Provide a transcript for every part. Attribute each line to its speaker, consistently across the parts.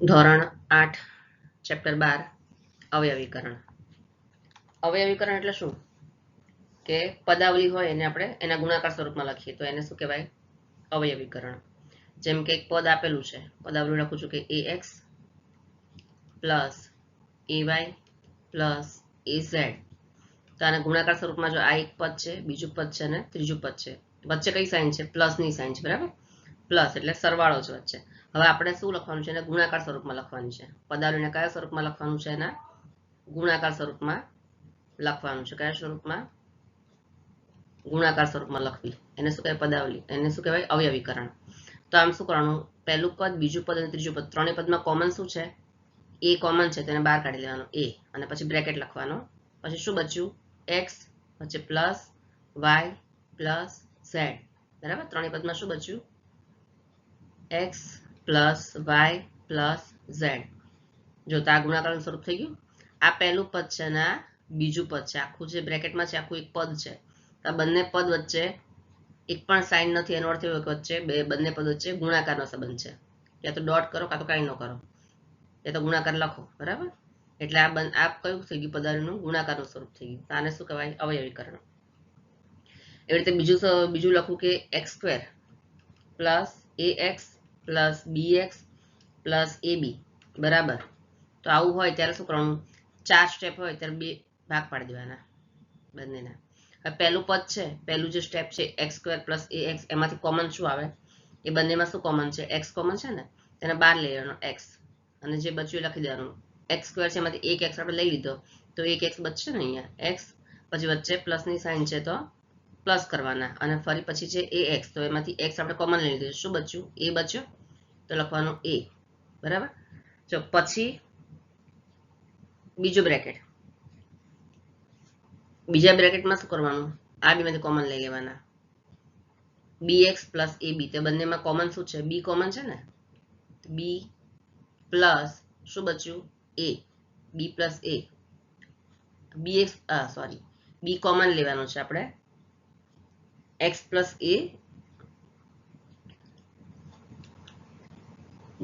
Speaker 1: ધોરણ 8 ચેપ્ટર 12 અવયવીકરણ. અવયવીકરણ એટલે શું કે પદાવલી હોય એને આપણે એના ગુણાકાર સ્વરૂપમાં લખીએ તો એને શું કહેવાય? અવયવીકરણ. જેમ કે એક પદ આપેલું છે, પદાવલી લખું છું કે ax plus ay plus az. તો આના ગુણાકાર સ્વરૂપમાં જો આ એક પદ છે, બીજું પદ છે અને ત્રીજું પદ છે, વચ્ચે કઈ સાઇન છે? પ્લસની સાઇન છે, બરાબર? પ્લસ એટલે સરવાળો છે વચ્ચે. હવે આપણે શું લખવાનું છે? એને ગુણાકાર સ્વરૂપમાં લખવાની છે. પદાવલીને કયા સ્વરૂપમાં લખવાનું છે? એના ગુણાકાર સ્વરૂપમાં લખવાનું છે. કયા સ્વરૂપમાં? ગુણાકાર સ્વરૂપમાં લખવી. એને શું કહેવાય? પદાવલી. એને શું કહેવાય? અવયવીકરણ. તો આમ શું કરવાનું? પહેલું પદ, બીજું પદ અને ત્રીજું પદ, ત્રણેય પદમાં કોમન શું છે? એ કોમન છે, તેને બહાર કાઢી લેવાનો એ, અને પછી બ્રેકેટ લખવાનો. પછી શું બચ્યું? એક્સ, પછી પ્લસ વાય પ્લસ ઝેડ. બરાબર? ત્રણેય પદમાં શું બચ્યું? X plus Y plus Z. જો તો આ ગુણાકારનું સ્વરૂપ થઈ ગયું. આ પહેલું પદ છે અને આ બીજું પદ છે. આખું જે બ્રેકેટમાં છે આખું એક પદ છે. આ બંને પદ વચ્ચે એક પણ સાઇન નથી. એનો અર્થ એવો કે વચ્ચે બંને પદ વચ્ચે ગુણાકારનો સંબંધ છે. યા તો ડોટ કરો કાં તો કાંઈ ન કરો, એ તો ગુણાકાર લખો. બરાબર? એટલે આ કયું થઈ ગયું? પદાવલીનું ગુણાકારનું સ્વરૂપ થઈ ગયું. આને શું કહેવાય? અવયવીકરણ. એવી રીતે બીજું લખું કે x square plus ax plus bx plus ab બરાબર. તો આવું હોય ત્યારે શું કરવાનું? 4 સ્ટેપ હોય ત્યારે 2 ભાગ પાડી દેવાના બંનેના. હવે પહેલું પદ છે, પહેલું જે સ્ટેપ છે એક્સ સ્ક્વેર પ્લસ ax, એમાંથી કોમન શું આવે? એ બંનેમાં શું કોમન છે? એક્સ કોમન છે ને, તેને બહાર લઈ લેવાનો એક્સ, અને જે બચ્યું એ લખી દેવાનું. એક્સ સ્ક્વેર છે, એમાંથી એક એક્સ આપણે લઈ લીધો તો એક એક્સ બચશે ને અહીંયા એક્સ, પછી વચ્ચે પ્લસની સાઇન છે તો પ્લસ કરવાના, અને ફરી પછી છે એ એક્સ, તો એમાંથી એક્સ આપણે કોમન લઈ લીધું. શું બચ્યું? એ બચ્યો તો લખવાનું એ. બરાબર? જો પછી બીજું બ્રેકેટ, બીજા બ્રેકેટમાં શું કરવાનું? આ બેમાંથી કોમન લઈ લેવાના. bx પ્લસ ab, તે બંનેમાં કોમન શું છે? b કોમન છે ને, b પ્લસ શું બચ્યું? a. b plus a, bx sorry b common લેવાનું છે આપણે. x પ્લસ a,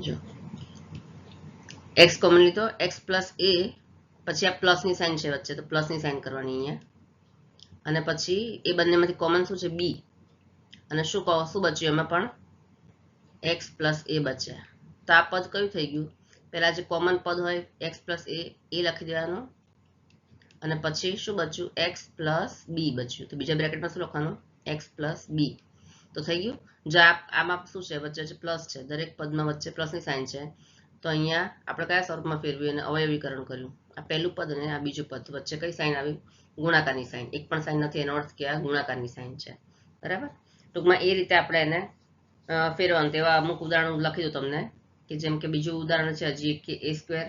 Speaker 1: જો x કોમન લીધો, x પ્લસ a, પછી આ પ્લસની સાઇન છે વચ્ચે તો પ્લસની સાઇન કરવાની અહીંયા, અને પછી એ બંનેમાંથી કોમન શું છે? b, અને શું બચ્યું? એમાં પણ x પ્લસ a બચ્યા. તો આ પદ કયું થઈ ગયું? પહેલા જે કોમન પદ હોય x પ્લસ a, એ લખી દેવાનો, અને પછી શું બચ્યું? x plus b બચ્યું. તો બીજા બ્રેકેટમાં શું લખવાનું? x plus b. તો થઈ ગયું. જો આમાં શું છે? વચ્ચે પ્લસ છે, દરેક પદમાં વચ્ચે પ્લસની સાઇન છે. તો અહીંયા આપણે કયા સ્વરૂપમાં ફેરવ્યું? અને અવયવીકરણ કર્યું. આ પહેલું પદ અને આ બીજું પદ વચ્ચે કઈ સાઇન આવી? ગુણાકારની સાઇન. એક પણ સાઇન નથી, એનો અર્થ કે આ ગુણાકારની સાઇન છે. બરાબર? ટૂંકમાં એ રીતે આપણે એને ફેરવાનું. તેવા અમુક ઉદાહરણો લખી દઉં તમને, કે જેમ કે બીજું ઉદાહરણ છે હજી એક, કે a square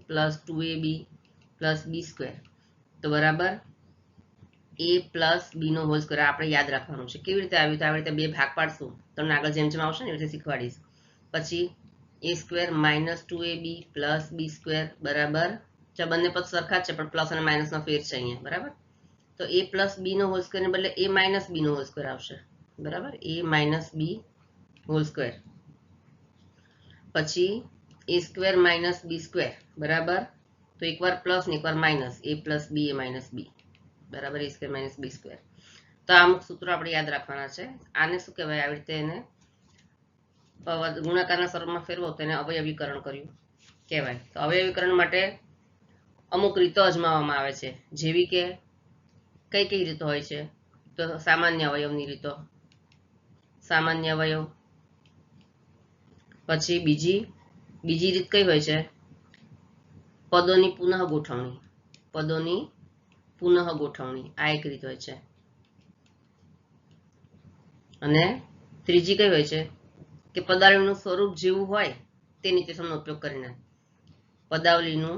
Speaker 1: plus 2ab plus b square, તો બરાબર a પ્લસ b નો હોલ સ્ક્વેર. આપણે યાદ રાખવાનું છે. કેવી રીતે આવ્યું? તો આવી રીતે 2 ભાગ પાડશું. તમને આગળ જેમ જેમ આવશે ને એવી રીતે શીખવાડીશ. પછી a square minus 2ab plus b square બરાબર, બંને પદ સરખા જ છે પણ પ્લસ અને માઇનસનો ફેર છે અહીંયા. બરાબર? તો a પ્લસ b નો હોલ સ્ક્વેર ને બદલે a માઇનસ b નો હોલ સ્ક્વેર આવશે. બરાબર? a minus b whole square. પછી a square minus b square બરાબર, તો એકવાર પ્લસ ને એકવાર minus, a plus b a minus b બરાબર, a square minus b square. તો આ અમુક સૂત્રો આપણે યાદ રાખવાના છે. આને શું કહેવાય? આવી રીતે એને ગુણાકારના સ્વરૂપમાં ફેરવો તેને અવયવીકરણ કર્યું કહેવાય. તો અવયવીકરણ માટે અમુક રીતો અજમાવવામાં આવે છે, જેવી કે કઈ રીતો હોય છે? તો સામાન્ય અવયવની રીતો, સામાન્ય અવયવ. પછી બીજી રીત કઈ હોય છે? પદોની પુનઃ ગોઠવણી. પદોની પુનઃ ગોઠવણી, આ એક રીત હોય છે. અને ત્રીજી કઈ હોય છે? કે પદાવલીનું સ્વરૂપ જેવું હોય તે નિર્દેશનનો ઉપયોગ કરીને. પદાવલીનું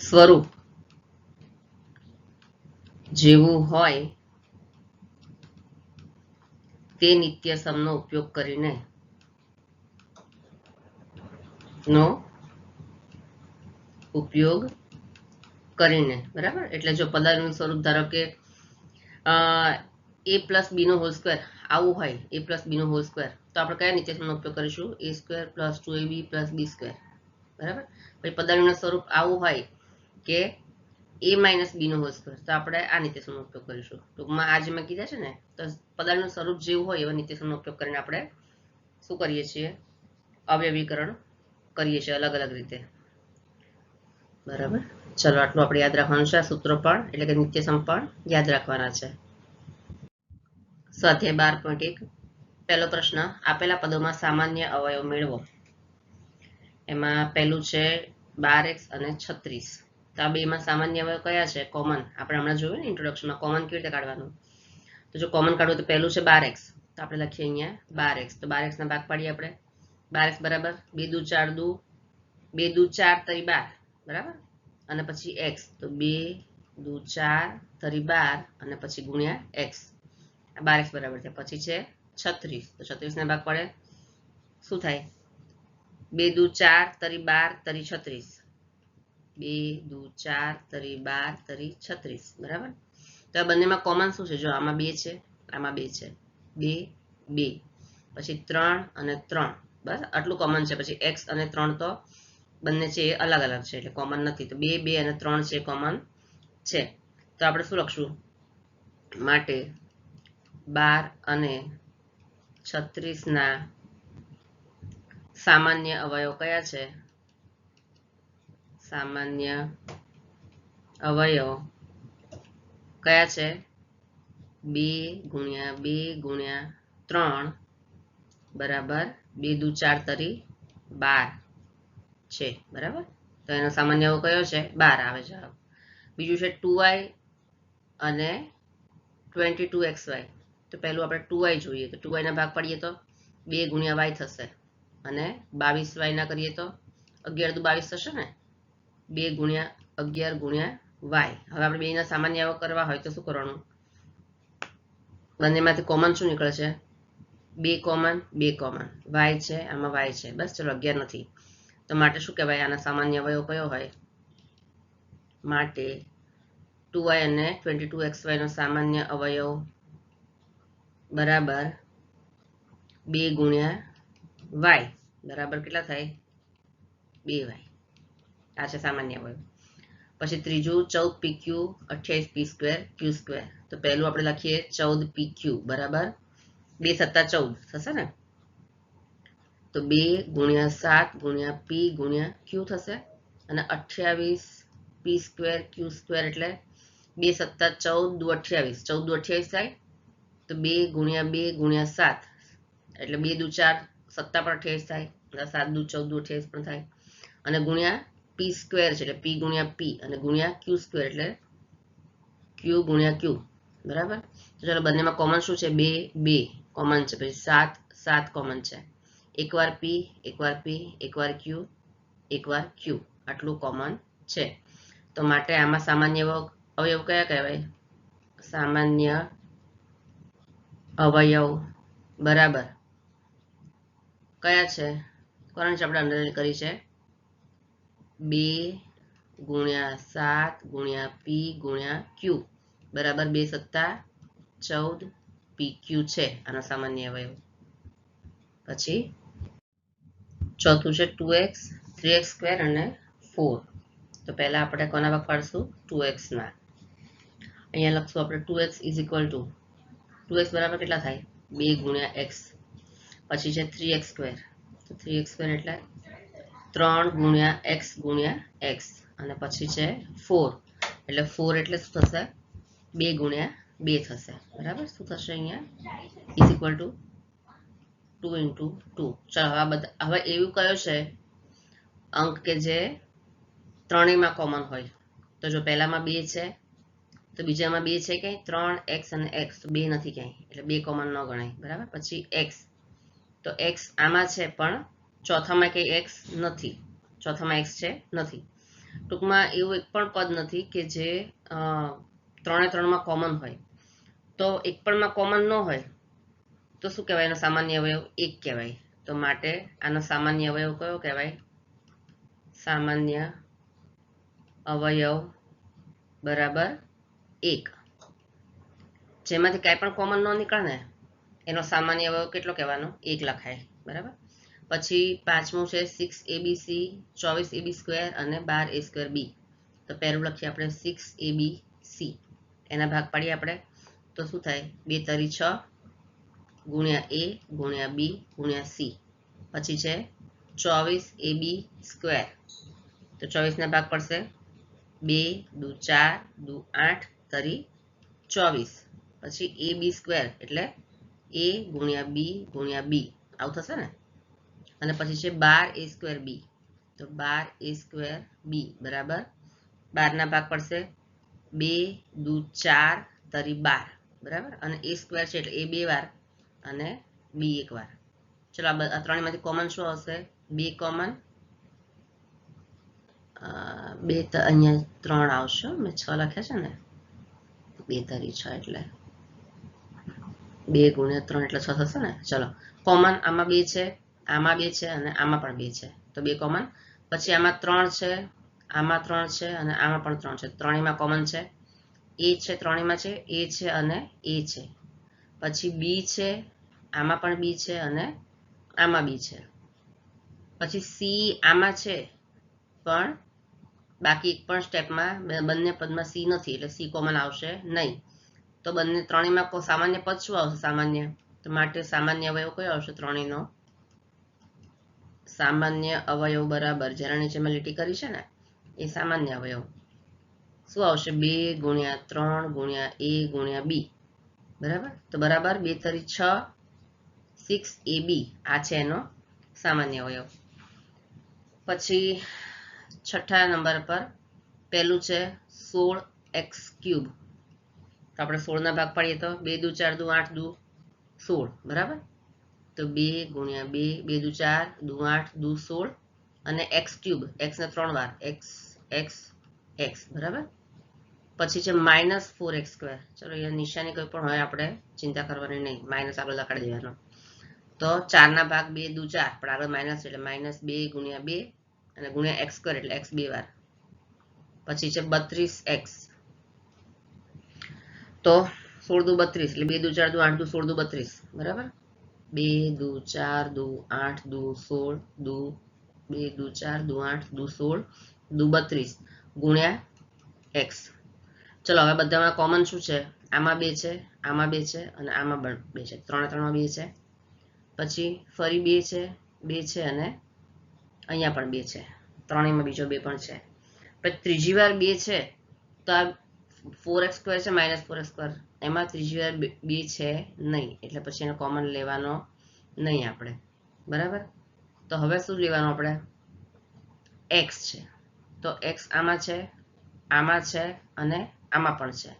Speaker 1: સ્વરૂપ જેવું હોય તે નિત્યસમનો ઉપયોગ કરીને બરાબર. એટલે જો પદાવલીનું સ્વરૂપ ધારો કે a પ્લસ b નો હોલ સ્ક્વેર આવું હોય, a પ્લસ b નો હોલ સ્ક્વેર, તો આપણે કયા નિત્યસમનો ઉપયોગ કરીશું? a² + 2ab + b². બરાબર. પછી પદાવલીનું સ્વરૂપ આવું હોય કે a - b નો હોલ સ્ક્વેર, તો આપણે આ નિત્યસમનો ઉપયોગ કરીશું. ટૂંકમાં આ જે મેં કીધા છે ને, તો પદાવલીનું સ્વરૂપ જેવું હોય એવા નિત્યસમનો ઉપયોગ કરીને આપણે શું કરીએ છીએ? અવયવીકરણ કરીએ છીએ અલગ અલગ રીતે. બરાબર. ચલો, આટલું આપણે યાદ રાખવાનું છે. આ સૂત્રો પણ એટલે કે નિત્યસમ પણ યાદ રાખવાના છે. સ્વાધ્યાય 12.1 પહેલો પ્રશ્ન, આપેલા પદોમાં સામાન્ય અવયવ મેળવો. એમાં પહેલું છે 12x અને 36. તો આ બેમાં સામાન્ય અવયવ કયા છે? કોમન. આપણે હમણાં જોયું ને ઇન્ટ્રોડક્શનમાં કોમન કેવી રીતે કાઢવાનું. તો જો કોમન કાઢવું તો પહેલું છે 12x, તો આપણે લખીએ અહીંયા 12x. તો 12x ના ભાગ પાડીએ આપણે. 12x બરાબર 2 × 4 = 2 × 4 = 12. બરાબર. અને પછી x, તો 2 × 4 = 12 અને પછી ગુણ્યા x. આ 12x બરાબર છે. પછી છે 36, તો 36 ના ભાગ પડે શું થાય? 2 × 4 = 12 = 36. 2 × 4 = 12 = 36. બરાબર. તો આ બંનેમાં કોમન શું છે? જો આમાં 2 છે, આમાં 2 છે, 2 2, પછી 3 અને 3. બસ આટલું કોમન છે. પછી x અને 3 તો બંને છે એ અલગ અલગ છે એટલે કોમન નથી. તો 2 2 અને 3 છે કોમન છે. તો આપણે શું લખશું? માટે 12 અને 36 ના સામાન્ય અવયવ કયા છે? સામાન્ય અવયવ કયા છે? 2 × 2 × 3 બરાબર 2 × 4 = 12 છે. બરાબર. તો એનો સામાન્ય અવયવ કયો છે? 12 આવે જવાબ. બીજું છે 2y અને 22xy. તો પહેલું આપણે 2y જોઈએ. તો 2y ના ભાગ પાડીએ તો 2 × y થશે અને 22y ના કરીએ તો 11 × 22 થશે ને. 2 × 11 × y. હવે આપણે બેના સામાન્ય અવયવ કરવા હોય તો શું કરવાનું? બંનેમાંથી કોમન શું નીકળે છે? 2 કોમન, 2 કોમન. y છે, આમાં y છે. બસ. ચલો, 11 નથી. તો માટે શું કહેવાય? આના સામાન્ય અવયવ કયો હોય? માટે 2y અને 22xy નો સામાન્ય અવયવ બરાબર 2 × y બરાબર કેટલા થાય? 2y. આ છે સામાન્ય અવયવ. પછી ત્રીજું 14pq 28p² q². તો પહેલું આપણે લખીએ 14pq બરાબર 2 × 7 = 14 થશે ને. તો 2 × 7 × p × q થશે અને 28p² q² એટલે 2 × 7 = 14 દુ 28. 14 દુ 28 થાય. તો 2 × 2 × 7 એટલે 2 દુ 4 7 પર 28 થાય. 7 દુ 14 દુ 28 પણ થાય. અને ગુણ્યા p² છે એટલે p × p અને ગુણ્યા q² એટલે q × q. બરાબર. તો ચાલો, બંનેમાં કોમન શું છે? 2 2 કોમન છે. પછી 7 7 કોમન છે. એકવાર p એકવાર p એકવાર q એકવાર q આટલું કોમન છે. તો માટે આમાં સામાન્ય અવયવ કયા કહેવાય? સામાન્ય અવયવ બરાબર કયા છે? કોણ છે? આપણે અંડરલાઈન કરી છે 2 × 7 × p × q બરાબર 2 × 7 = 14 pq છે આનો સામાન્ય અવયવ. પછી ચોથું છે 2x 3x² અને 4. તો પહેલા આપણે કોના ભાગ પાડશું? 2x ના. અહીંયા લખશું આપણે 2x = 2x બરાબર કેટલા થાય? 2 × x. પછી છે 3x². તો 3x² એટલે 3 × x × x અને પછી છે 4 એટલે 4 એટલે શું થશે? 2 × 2 થશે. બરાબર. શું થશે અહીંયા? = 2 × 2. ચાલો, હવે એવું કયો છે અંક કે જે ત્રણેયમાં કોમન હોય? તો જો પહેલામાં 2 છે તો બીજામાં 2 છે કે 3x અને x, તો 2 નથી ક્યાંય એટલે 2 કોમન ન ગણાય. બરાબર. પછી x, તો x આમાં છે પણ ચોથામાં કઈ x નથી. ચોથામાં x છે નથી. ટૂંકમાં એવું એક પણ પદ નથી કે જે ત્રણે ત્રણમાં કોમન હોય. તો એક પણમાં કોમન ન હોય તો શું કહેવાય? એનો સામાન્ય અવયવ 1 કહેવાય. તો માટે આનો સામાન્ય અવયવ કયો કહેવાય? સામાન્ય અવયવ બરાબર 1. જેમાંથી કાંઈ પણ કોમન ન નીકળે ને એનો સામાન્ય અવયવ કેટલો કહેવાનો? 1 લખાય, બરાબર. પછી પાંચમું છે 6ab c 24ab સ્ક્વેર અને 12a સ્ક્વેર b. તો પહેલું લખીએ આપણે 6ab c, એના ભાગ પાડીએ આપણે, તો શું થાય? 2 તરી 6 ગુણ્યા a ગુણ્યા b ગુણ્યા c. પછી છે 24ab સ્ક્વેર, તો 24 ના ભાગ પડશે 2 દુ 4 દુ 8 તરી 24. પછી ab સ્ક્વેર એટલે a ગુણ્યા b ગુણ્યા b, આવું થશે ને. અને પછી છે 12a સ્ક્વેર b, તો 12a સ્ક્વેર b બરાબર 12 ના ભાગ પડશે 2 દુ 4 તરી 12, બરાબર. અને a સ્ક્વેર છે એટલે a 2 વાર અને b 1 વાર. ચલો આ ત્રણમાંથી કોમન શું આવશે? 2 કોમન, 2 તો અહીંયા 3 આવશે, મેં 6 લખ્યા છે ને, 2 તરી 6 એટલે 2 ગુણ્યા 3 એટલે 6 થશે ને. ચલો કોમન, આમાં 2 છે, આમાં 2 છે અને આમાં પણ 2 છે, તો 2 કોમન. પછી આમાં 3 છે, આમાં 3 છે અને આમાં પણ 3 છે, ત્રણેયમાં કોમન છે. a છે, ત્રણેયમાં છે, a છે અને a છે. પછી b છે, આમાં પણ b છે અને આમાં b છે. પછી c આમાં છે પણ બાકી એક પણ સ્ટેપમાં બંને પદમાં c નથી, એટલે c કોમન આવશે નહીં. તો બંને ત્રણેયમાં સામાન્ય પદ શું આવશે? સામાન્ય, તો માટે સામાન્ય અવયવ કયો આવશે? ત્રણેયનો સામાન્ય અવયવ બરાબર જેના નીચે મેં લીટી કરી છે ને, એ સામાન્ય અવયવ શું આવશે? 2 ગુણ્યા 3 ગુણ્યા a ગુણ્યા b, બરાબર. તો બરાબર 2 તરી 6 6ab, આ છે એનો સામાન્ય અવયવ. પછી છઠ્ઠા નંબર પર પહેલું છે 16x ક્યુબ. તો આપણે 16 ના ભાગ પાડીએ તો 2 દુ 4 દુ 8 દુ 16, બરાબર. તો 2 ગુણ્યા 2, 2 દુ 4 દુ 8 દુ 16 અને x ક્યુબ, x ને 3 વાર, x x x, બરાબર. પછી છે -4x સ્ક્વેર. ચલો અહીંયા નિશાની કોઈ પણ હોય આપણે ચિંતા કરવાની નહીં, માઇનસ આપણે લખાડી દેવાનો. તો 4 ના ભાગ 2 દુ 4, પણ આગળ માઇનસ એટલે -2 ગુણ્યા 2 અને ગુણ્યા x સ્ક્વેર એટલે x 2 વાર. પછી છે 32x, તો 16 દુ 32 એટલે 2 દુ 4 દુ 8 દુ 16 દુ 32, બરાબર. 2 દુ 4 દુ 8 દુ 16 દુ 2 દુ 4 દુ 8 દુ 16 દુ 32 ગુણ્યા x. ચલો હવે બધામાં કોમન શું છે? આમાં 2 છે, આમાં 2 છે અને આમાં પણ 2 છે, ત્રણમાં 2 છે. પછી ફરી 2 છે, 2 છે અને અહીંયા પણ 2 છે, ત્રણેયમાં બીજો 2 પણ છે. પછી ત્રીજી વાર 2 છે, તો આ 4x સ્ક્વેર છે -4x સ્ક્વેર, એમાં ત્રીજી વાર 2 છે નહીં, એટલે પછી એનો કોમન લેવાનો નહીં આપણે, બરાબર. તો હવે શું લેવાનું આપણે? x છે, તો x આમાં છે, આમાં છે અને આમાં પણ છે.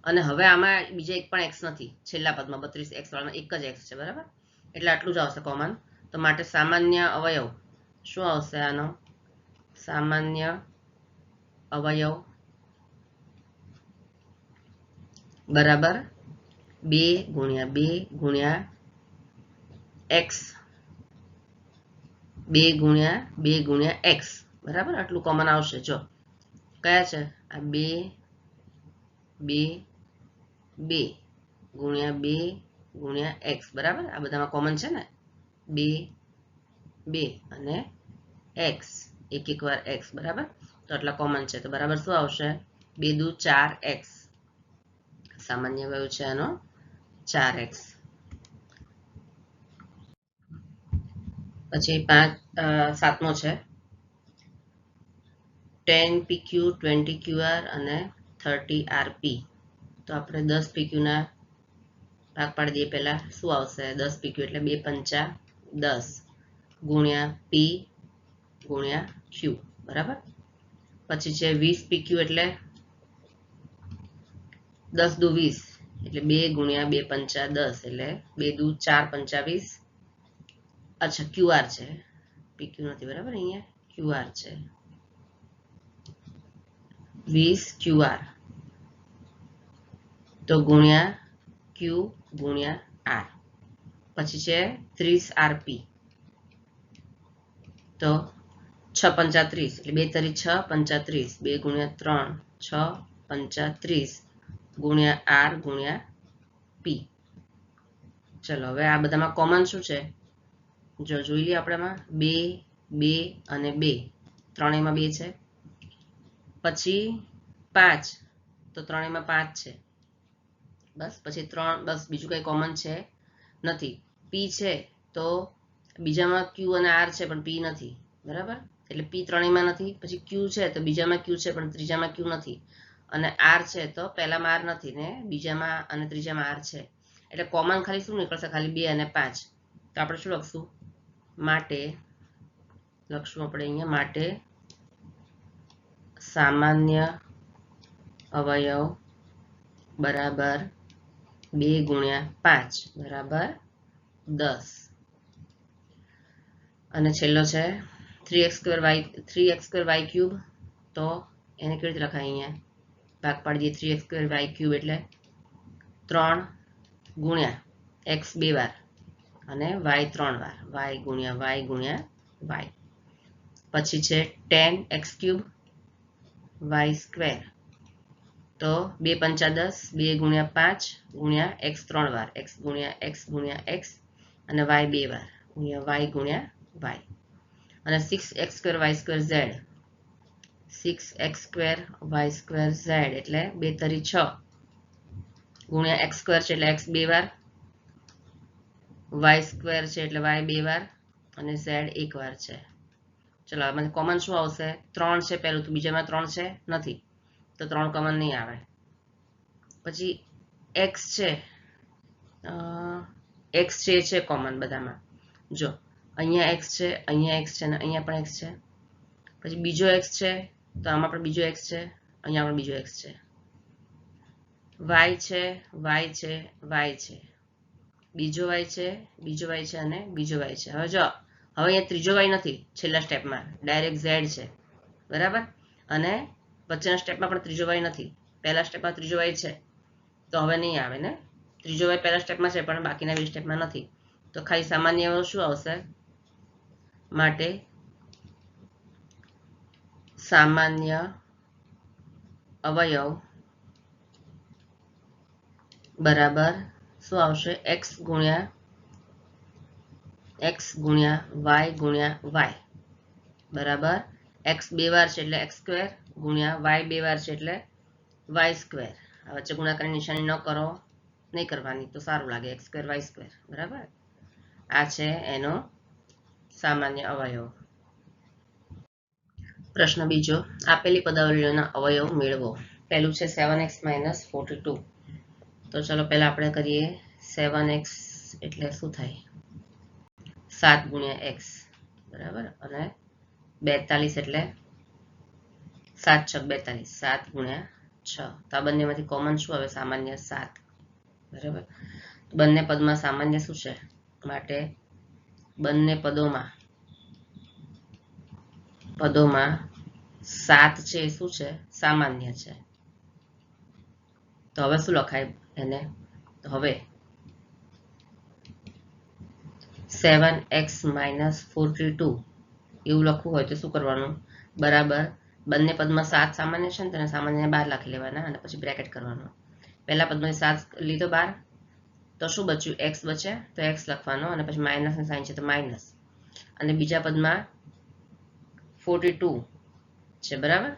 Speaker 1: અને હવે આમાં બીજા એક પણ x નથી, છેલ્લા પદમાં 32x વાળામાં એક જ x છે, બરાબર. એટલે આટલું જ આવશે કોમન. તો માટે સામાન્ય અવયવ શું આવશે? આનો સામાન્ય અવયવ બરાબર 2 ગુણ્યા 2 ગુણ્યા x, 2 ગુણ્યા 2 ગુણ્યા x, બરાબર. આટલું કોમન આવશે. જો કયા છે આ? 2 2 2 ગુણ્યા 2 ગુણ્યા x, બરાબર. આ બધામાં કોમન છે ને, 2 2 અને x, એક એક વાર x, બરાબર. તો આટલા કોમન છે, તો બરાબર શું આવશે? 2 દુ 4x, સામાન્ય અવયવ છે આનો 4x. પછી સાતમો છે 10pq 20qr અને 30rp. તો આપણે 10pq ના ભાગ પાડી દઈએ. પહેલા શું આવશે? 10pq એટલે 2 પંચા 10 ગુણ્યા p ગુણ્યા q, બરાબર. પછી છે 20pq એટલે 10 દુ 20 એટલે 2 ગુણ્યા 2 પંચા 10 એટલે 2 દુ 4 પંચા 20. અચ્છા QR છે, PQ નથી, બરાબર. અહીંયા QR છે, 20 QR, તો ગુણ્યા Q ગુણ્યા R. પછી છે 30 RP, તો 6 પંચા 30 એટલે 2 તરી 6 પંચા 30, 2 ગુણ્યા 3 6 પંચા 30 ગુણ્યા R ગુણ્યા P. ચલો હવે આ બધામાં કોમન શું છે? જો જોઈ લઈએ આપણે 2 2 અને 2 ત્રણેયમાં 2 છે. પછી 5 તો ત્રણેયમાં 5 છે. બસ પછી 3 બસ બીજું કઈ કોમન છે નથી. p છે તો બીજામાં q અને r છે પણ p નથી. બરાબર, એટલે p ત્રણેયમાં નથી. પછી q છે તો બીજામાં q છે પણ ત્રીજામાં q નથી. અને r છે તો પહેલામાં r નથી ને બીજામાં અને ત્રીજામાં r છે. એટલે કોમન ખાલી શું નીકળશે? ખાલી 2 અને 5. તો આપણે શું લખશું? માટે લખશું આપણે અહીંયા માટે સામાન્ય અવયવ બરાબર 2 ગુણ્યા 5 બરાબર 10. અને છેલ્લો છે 3x2y ક્યુબ. તો એને કેવી રીતે લખાય? અહીંયા ભાગ પાડી દઈએ. 3x2y ક્યુબ એટલે 3 ગુણ્યા x 2 વાર અને y 3 વાર. y ગુણ્યા y. પછી છે 10x ક્યુબ y સ્ક્વેર. તો 2 પંચા 10, 2 ગુણ્યા 5 ગુણ્યા x 3 વાર, x ગુણ્યા x અને y 2 વાર ગુણ્યા y ગુણ્યા y. અને 6x2y2 z. 6x2y2 z એટલે 2 તરી 6 ગુણ્યા x સ્ક્વેર છે એટલે x 2 વાર, y સ્ક્વેર છે એટલે y 2 વાર અને z 1 વાર છે. ચલો આમાંથી કોમન શું આવશે? 3 છે પહેલું, તો બીજામાં 3 છે નથી તો 3 કોમન નહીં આવે. પછી x છે, x છે કોમન બધામાં. જો અહીંયા x છે, અહીંયા x છે અને અહીંયા પણ x છે. પછી બીજો x છે તો આમાં પણ બીજો x છે, અહીંયા પણ બીજો x છે. y છે, y છે, y છે, બીજો y છે, બીજો y છે અને બીજો y છે. હવે જો હવે અહીંયા ત્રીજો y નથી. છેલ્લા સ્ટેપમાં ડાયરેક્ટ z છે. બરાબર, અને વચ્ચેના સ્ટેપમાં પણ ત્રીજો y નથી. પહેલા સ્ટેપમાં ત્રીજો y છે તો હવે નહીં આવે ને. ત્રીજો y પહેલા સ્ટેપમાં છે પણ બાકીના 2 સ્ટેપમાં નથી. તો ખાલી સામાન્ય અવયવ શું આવશે? માટે સામાન્ય અવયવ બરાબર શું આવશે? x ગુણ્યા y ગુણ્યા y બરાબર x 2 વાર છે એટલે x સ્ક્વેર ગુણ્યા y 2 વાર છે એટલે y સ્ક્વેર. આ વચ્ચે ગુણાકારની નિશાની ન કરો, નહીં કરવાની તો સારું લાગે. x સ્ક્વેર y સ્ક્વેર બરાબર. આ છે એનો સામાન્ય અવયવ. પ્રશ્ન બીજો, આપેલી પદાવલીઓના અવયવ મેળવો. પહેલું છે 7x - 42. તો ચલો પહેલા આપણે કરીએ. 7x એટલે શું થાય? 7 ગુણ્યા x બરાબર. અને 42 એટલે 7 6 42, 7 ગુણ્યા 6. તો આ બંનેમાંથી કોમન શું આવે? સામાન્ય 7 બરાબર. બંને પદમાં સામાન્ય શું છે? માટે બંને પદોમાં 7 છે એ શું છે? સામાન્ય છે. તો હવે શું લખાય એને? તો હવે 7x - 42 એવું લખવું હોય તો શું કરવાનું? બરાબર બંને પદમાં 7 સામાન્ય છે ને તેને સામાન્ય બહાર લખી લેવાના અને પછી બ્રેકેટ કરવાનું. પહેલા પદમાંથી 7 લીધો બહાર તો શું બચ્યું? x બચે તો x લખવાનો અને પછી માઇનસની સાઇન છે તો માઇનસ. અને બીજા પદમાં 42 છે બરાબર.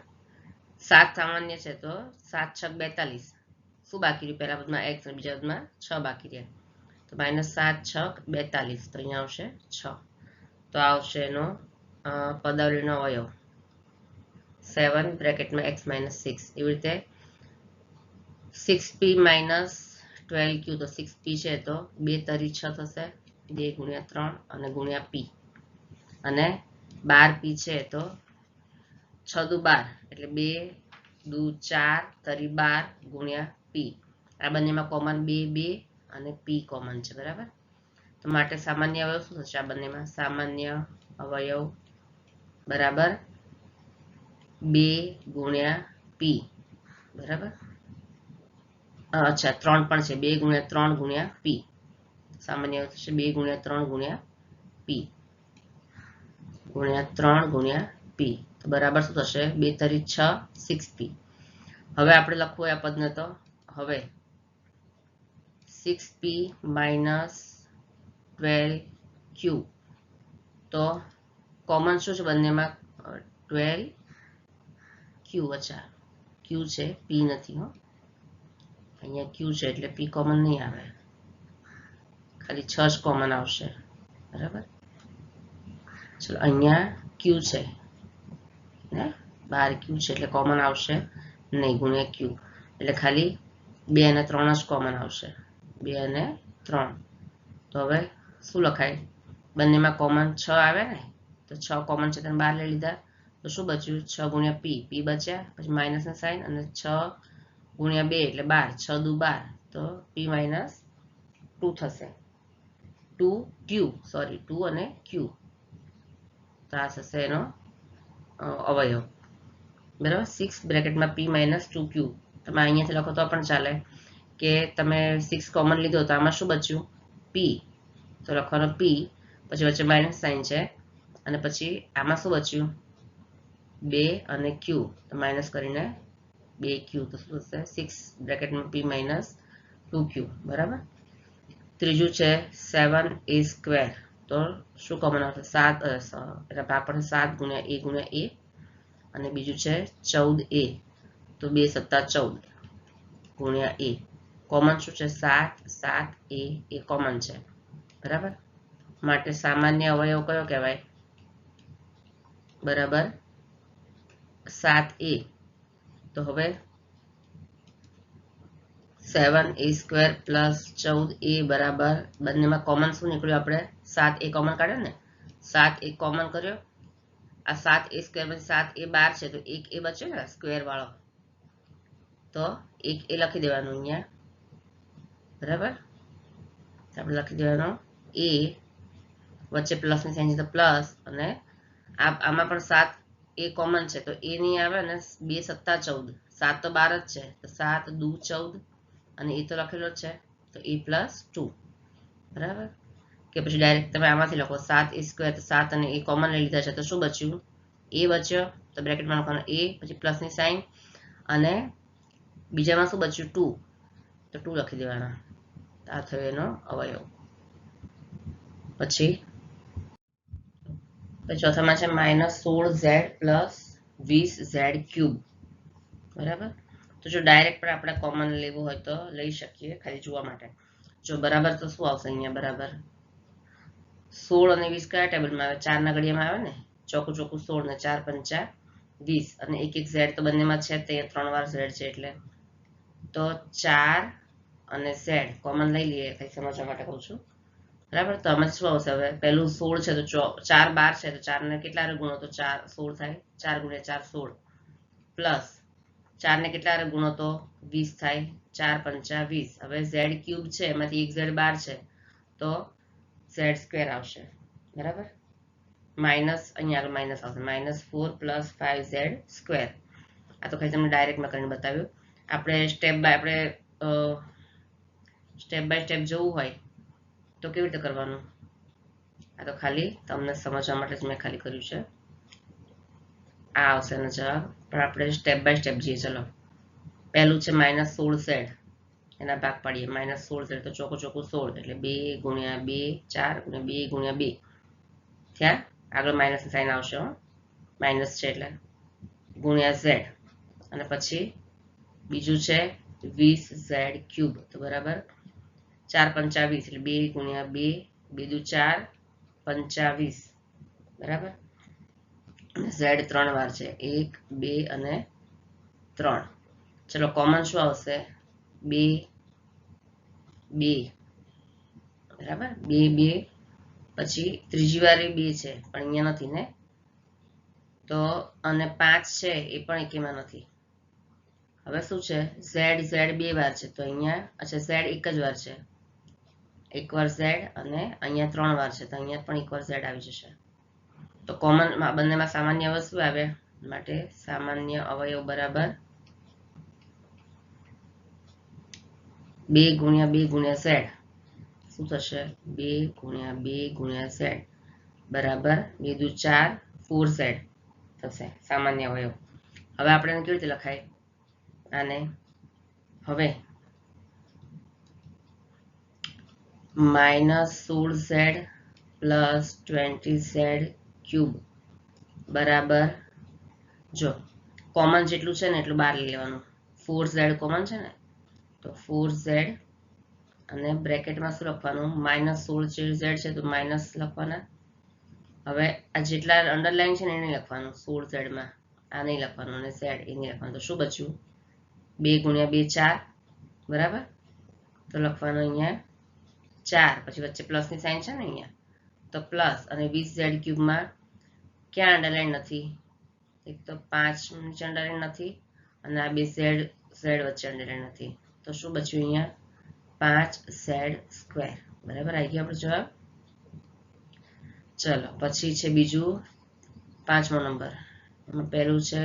Speaker 1: 7 સામાન્ય છે તો 7 6 42. શું બાકી રહ્યું? પહેલા પદમાં x અને બીજા પદમાં 6 બાકી રહ્યા. તો -7 6 42. તો અહીંયા આવશે 6. તો આવશે એનો પદાવલીનો અવયવ 7 બ્રેકેટમાં x - 6. એવી રીતે 6p - 12q. તો 6p છે તો 2 તરી 6 થશે, 2 ગુણ્યા 3 અને ગુણ્યા p. અને 12p છે તો 6 દુ 12 એટલે 2 દુ 4 તરી 12 ગુણ્યા p. આ બંનેમાં કોમન 2 2 અને p કોમન છે બરાબર. તો માટે સામાન્ય અવયવ શું થશે? આ બંનેમાં સામાન્ય અવયવ બરાબર 2 ગુણ્યા p બરાબર. અચ્છા 3 પણ છે. 2 ગુણ્યા 3 ગુણ્યા p. સામાન્ય અવયવ થશે 2 ગુણ્યા 3 ગુણ્યા p ગુણ્યા 3 ગુણ્યા p. તો બરાબર શું થશે? 2 તરી 6 6p. હવે આપણે લખવું આ પદને. તો હવે 6p - 12q. તો કોમન શું છે બંનેમાં? 12q. અચ્છા, q છે, p નથી. હો, અહીંયા q છે એટલે p કોમન નહીં આવે, ખાલી 6 જ કોમન આવશે. બરાબર, ચલો અહીંયા q છે ને, 12q છે એટલે કોમન આવશે નહીં, ગુણ્યા q એટલે ખાલી 2 અને 3 જ કોમન આવશે, 2 અને 3. તો હવે શું લખાય? બંનેમાં કોમન 6 આવે ને, તો 6 કોમન છે તેને 12 લઈ લીધા, તો શું બચ્યું? 6 ગુણ્યા p, p બચ્યા, પછી માઇનસના સાઇન, અને 6 ગુણ્યા 2 એટલે 12, 6 દુ 12, તો p માઇનસ 2 થશે. 2q, સોરી 2 અને q. તો આ થશે એનો અવયવ. બરાબર, 6 બ્રેકેટમાં p માઇનસ 2q. તમે અહીંયાથી લખો તો પણ ચાલે, કે તમે 6 કોમન લીધો તો આમાં શું બચ્યું? p. તો લખવાનો p, પછી વચ્ચે માઇનસ સાઇન છે, અને પછી આમાં શું બચ્યું? 2 અને q, તો માઇનસ કરીને 2q. તો શું થશે? 6 બ્રેકેટમાં p માઇનસ 2q. બરાબર. ત્રીજું છે 7a સ્ક્વેર. તો શું કોમન આવશે? 7, એટલે આપણે 7 ગુણ્યા a ગુણ્યા a. અને બીજું છે 14a. તો 2 સત્તા 14 ગુણ્યા a. કોમન શું છે? 7, 7a એ કોમન છે. બરાબર, માટે સામાન્ય અવયવ કયો કહેવાય? બરાબર, 7a. તો હવે 7a સ્ક્વેર પ્લસ 14a બરાબર, બંનેમાં કોમન શું નીકળ્યું? આપણે 7a કોમન કાઢ્યો ને, 7a કોમન કર્યો. આ 7a સ્ક્વેર પછી 7a 12 છે, તો 1a બચ્યો ને સ્ક્વેર વાળો, તો 1a લખી દેવાનું અહીંયા. બરાબર, આપણે લખી દેવાનું a, વચ્ચે પ્લસની સાઇન છે તો પ્લસ, અને આમાં પણ 7a કોમન છે તો a નહીં આવે, અને 2 સત્તા 14, 7 તો 12 જ છે, તો 7 દુ 14, અને એ તો લખેલો જ છે, તો a પ્લસ 2. બરાબર, કે પછી ડાયરેક્ટ તમે આમાંથી લખો 7a સ્ક્વેર, તો 7 અને a કોમન લઈ લીધા છે, તો શું બચ્યું? a બચ્યો, તો બ્રેકેટમાં લખવાનું a, પછી પ્લસની સાઇન, અને બીજામાં શું બચ્યું? 2, તો 2 લખી દેવાના. આ થયો એનો અવયવ. પછી ચોથામાં છે -16z પ્લસ 20z ક્યુબ. બરાબર, તો જો ડાયરેક્ટ પણ આપણે કોમન લેવું હોય તો લઈ શકીએ, ખાલી જોવા માટે. જો બરાબર તો શું આવશે અહીંયા? બરાબર 16 અને 20 કયા ટેબલમાં આવે? 4 ના ઘડિયામાં આવે ને, ચોખ્ખું ચોખ્ખું 16 ને 4 પંચા 20, અને એક એક ઝેડ તો બંનેમાં છે, તે 3 વાર ઝેડ છે, એટલે તો 4 અને ઝેડ કોમન લઈ લઈએ, કઈ સમજવા માટે કહું છું. બરાબર, તો આમાં શું આવશે? હવે પહેલું 16 છે, તો 4 12 છે, તો 4 ને કેટલા ગુણો તો 4 16 થાય, 4 ગુણ્યા 4 16, પ્લસ 4 ને કેટલા ગુણો તો 20 થાય, 4 પંચા 20. હવે ઝેડ ક્યુબ છે, એમાંથી એક ઝેડ 12 છે, તો ઝેડ સ્ક્વેર આવશે. બરાબર, માઇનસ, અહીંયા માઇનસ આવશે, -4 પ્લસ 5z સ્ક્વેર. આ તો ખાલી તમને ડાયરેક્ટમાં કરીને બતાવ્યું. આપણે સ્ટેપ બાય સ્ટેપ જવું હોય તો કેવી રીતે કરવાનું? આ તો ખાલી તમને સમજવા માટે જ મેં ખાલી કર્યું છે. આ આવશે એનો જવાબ, પણ આપણે સ્ટેપ બાય સ્ટેપ જઈએ. ચલો, પહેલું છે -16z, એના ભાગ પાડીએ. -16z તો ચોખ્ખું ચોખ્ખું 16, એટલે 2 ગુણ્યા 2 4 ગુણ્યા 2 ગુણ્યા 2 થયા. આગળ માઇનસ સાઇન આવશે, માઇનસ છે એટલે, ગુણ્યા z, અને પછી બીજું છે 20z ક્યુબ. તો બરાબર 4 પંચા 20, એટલે 2 ગુણ્યા 2, 2 દુ 4 પંચા 20. બરાબર, ઝેડ 3 વાર છે, 1 2 અને 3. ચલો, કોમન શું આવશે? 2 2. બરાબર, 2 2, પછી ત્રીજી વાર 2 છે, પણ અહીંયા નથી ને, તો અને 5 છે, એ પણ એકેમાં નથી. હવે શું છે? ઝેડ 2 વાર છે, તો અહીંયા, અચ્છા, ઝેડ એક જ વાર છે, એક વાર ઝેડ, અને અહીંયા 3 વાર છે, તો અહીંયા પણ એક વાર ઝેડ આવી જશે. તો કોમન બંનેમાં સામાન્ય અવયવ શું આવે? માટે સામાન્ય અવયવ બરાબર 2 ગુણ્યા 2 ગુણ્યા ઝેડ. શું થશે? 2 ગુણ્યા 2 ગુણ્યા ઝેડ બરાબર 2 દુ 4 4z થશે, સામાન્ય અવયવ. હવે આપણે એને કેવી રીતે લખાય? આને હવે -16z પ્લસ 20z ક્યુબ બરાબર, જો કોમન જેટલું છે ને એટલું બહાર લઈ લેવાનું. 4z કોમન છે ને, તો 4z અને બ્રેકેટમાં શું લખવાનું, -16z છે તો માઇનસ લખવાના. હવે આ જેટલા અંડરલાઈન છે ને એને લખવાનું 16z માં, આ નહીં લખવાનું, અને z એ નહીં લખવાનું. તો શું બચ્યું, 2 × 2 4, બરાબર. તો લખવાનું અહીંયા 4, પછી વચ્ચે પ્લસની સાઇન છે ને અહીંયા, તો પ્લસ, અને 20z ક્યુબમાં ક્યાં અંડરલાઈન નથી, એક તો 5 નીચે અંડરલાઈન નથી, અને આ બે z વચ્ચે અંડરલાઈન નથી. તો શું બચ્યું અહીંયા, 5z². બરાબર, આવી ગયો આપણો જવાબ. ચલો પછી છે બીજું 5મો નંબર. એમાં પહેલું છે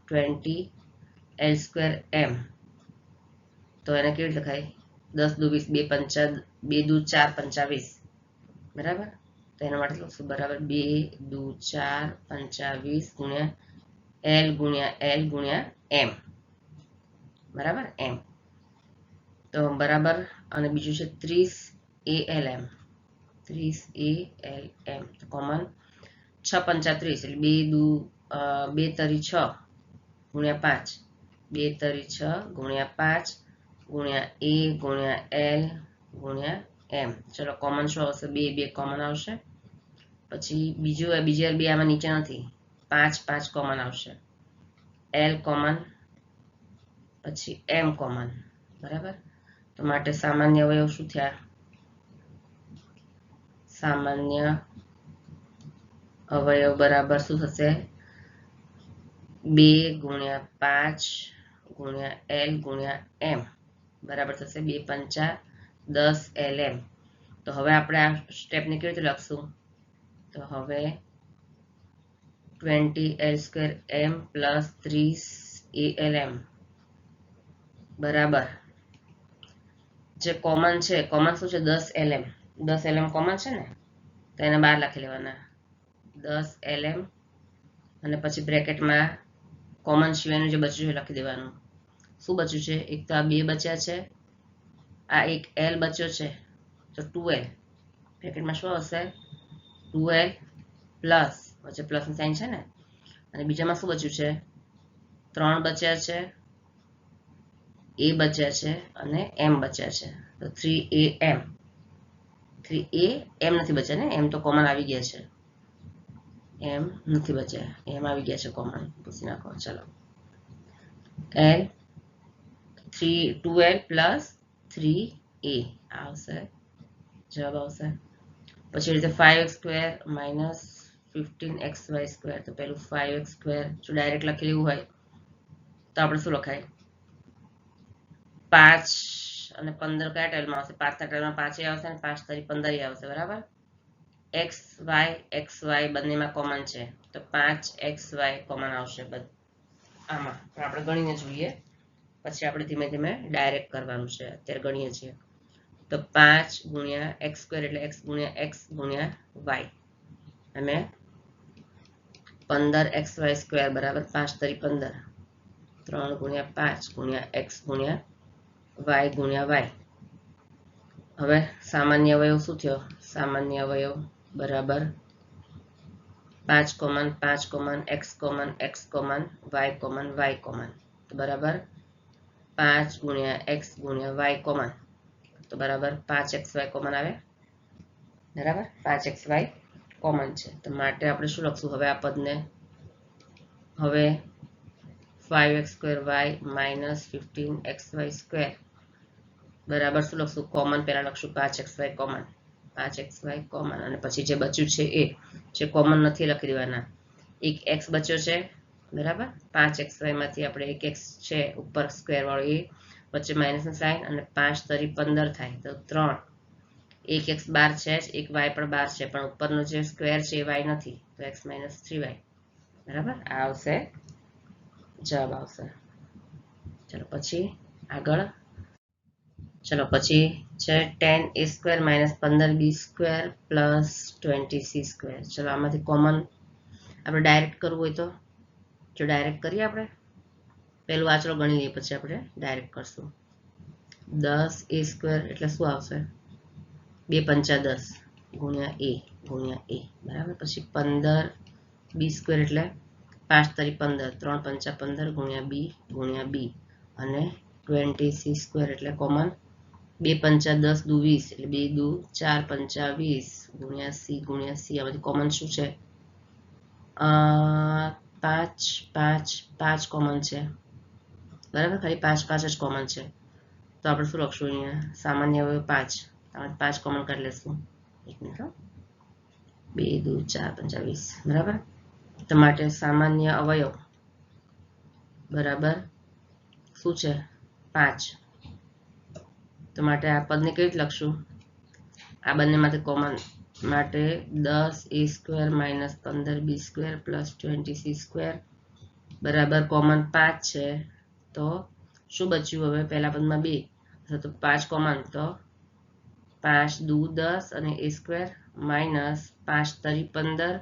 Speaker 1: 20l²m. તો એને કેવી રીતે લખાય, 10 દુ 20, 2 દુ 4 25, બરાબર. તો એના માટે લખશું બરાબર 2 દુ 4 25 ગુણ્યા l ગુણ્યા l ગુણ્યા m, બરાબર, m. તો બરાબર, અને બીજું છે 30 ALM, તો કોમન 6 × 5 = 30, એટલે 2 દુ 2 તરી 6 ગુણ્યા 5, 2 તરી 6 ગુણ્યા 5 ગુણ્યા a ગુણ્યા l ગુણ્યા m. ચલો કોમન શું આવશે, 2 કોમન આવશે. પછી બીજી બે આમાં નીચે નથી, 5 કોમન આવશે, l કોમન, પછી m કોમન, બરાબર. તો માટે સામાન્ય અવયવ શું થયા, સામાન્ય અવયવ બરાબર શું થશે, 2 × 5 × l × m બરાબર થશે 2 × 5 = 10 lm. તો હવે આપણે આ સ્ટેપને કેવી રીતે લખશું, તો હવે 20l²m પ્લસ 30 ALM બરાબર, જે કોમન છે, કોમન શું છે, 10 lm, 10 lm કોમન છે ને, તો એને બહાર લખી લેવાના 10 lm, અને પછી બ્રેકેટમાં કોમન સિવાયનું જે બચ્યું છે લખી દેવાનું. શું બચ્યું છે, એક તો આ 2 બચ્યા છે, આ એક l બચ્યો છે, તો 2l, બ્રેકેટમાં શું આવશે, 2l પ્લસ, વચ્ચે પ્લસની સાઇન છે ને, અને બીજામાં શું બચ્યું છે, 3 બચ્યા છે, a બચ્યા છે, અને m બચ્યા છે, તો 3am. 3am નથી બચ્યા ને, m તો કોમન આવી ગયા છે, m નથી બચ્યા, m આવી ગયા છે કોમન, પૂછી નાખો. ચલો l 2l પ્લસ 3a આવશે, જવાબ આવશે. પછી રીતે 5x² - 15xy², તો પેલું 5x² જો ડાયરેક્ટ લખી લેવું હોય તો આપણે શું લખાય, 5 અને 15 કયા ટેલમાં આવશે, 5ના ટેલમાં 5 આવશે, અને 5 તરી 15 આવશે, બરાબર. xy બંનેમાં કોમન છે, તો 5xy કોમન આવશે આમાં. આપણે ગણીને જોઈએ, પછી આપણે ધીમે ધીમે ડાયરેક્ટ કરવાનું છે, અત્યારે ગણીએ છીએ. તો 5 × x² એટલે x × x × y, અને 15xy² બરાબર 5 તરી 15, 3 × 5 × x × y × y. હવે સામાન્ય અવયવ શું થયો, સામાન્ય અવયવ બરાબર 5 common 5 common x common x common y common y common, તો બરાબર 5 × x × y કોમન, તો બરાબર 5xy કોમન આવે, બરાબર 5xy કોમન છે. તો માટે આપણે શું લખશું હવે આ પદને, હવે 5x²y - 15xy² બરાબર શું લખશું, કોમન પહેલા લખશું 5xy કોમન, 5xy કોમન, અને પછી જે બચ્યું છે એ જે કોમન નથી લખી દેવાના. એક x બચ્યો છે, બરાબર, 5xy માંથી આપણે એક x છે ઉપર સ્ક્વેર વાળો એ, વચ્ચે માઇનસની સાઇન, અને 5 તરી 15 થાય, તો 3, એક x બહાર છે જ, એક y પણ બહાર છે, પણ ઉપરનો જે સ્ક્વેર છે એ y નથી, તો x - 3y, બરાબર, આ આવશે, જવાબ આવશે. ચલો પછી આગળ, ચલો પછી છે 10a² - 15b² પ્લસ 20c². ચલો આમાંથી કોમન આપણે ડાયરેક્ટ કરવું હોય તો, જો ડાયરેક્ટ કરીએ આપણે, પહેલું આ ચલો ગણી લઈએ, પછી આપણે ડાયરેક્ટ કરશું. 10a² એટલે શું આવશે, 2 પંચા 10 ગુણ્યા a બરાબર. પછી 15 b સ્ક્વેર એટલે 5 તરી 15, 3 પંચા 15 ગુણ્યા b અને 20 c સ્ક્વેર એટલે કોમન 2 પંચા 10 દુ 20 એટલે 2 દુ 4 પંચા 20 ગુણ્યા c આ બધી કોમન શું છે? 5 5 5 કોમન છે બરાબર. ખાલી 5 5 જ કોમન છે. તો આપણે શું લખશું અહીંયા? સામાન્ય અવયવ 5. 5 કોમન કાઢી લેશું. 1 મિનિટ. 2 દુ 4 પંચા 20 બરાબર. તો માટે સામાન્ય અવયવ બરાબર શું છે? 5. તો માટે આ પદને કેવી રીતે લખશું? આ બંનેમાંથી કોમન માટે 10 a square minus 15 b square plus 20 c square બરાબર કોમન 5 છે. તો શું બચ્યું હવે? પહેલા પદમાં 2 તો 5 કોમન, તો 5 દુ 10 અને a સ્ક્વેર માઇનસ 5 તરી 15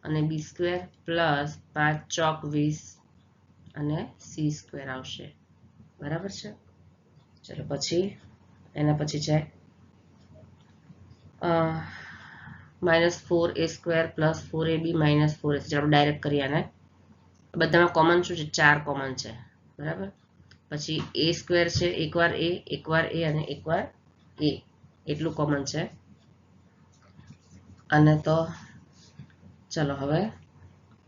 Speaker 1: અને b સ્ક્વેર પ્લસ 5 ચોક 20 અને c સ્ક્વેર આવશે બરાબર છે. ચલો પછી એના પછી છે -4a square plus 4ab minus 4ac. ચાલો ડાયરેક્ટ કરીએ આને. બધામાં કોમન શું છે? 4 કોમન છે બરાબર. પછી a સ્ક્વેર છે, એકવાર a અને એકવાર a એટલું કોમન છે. અને તો ચલો હવે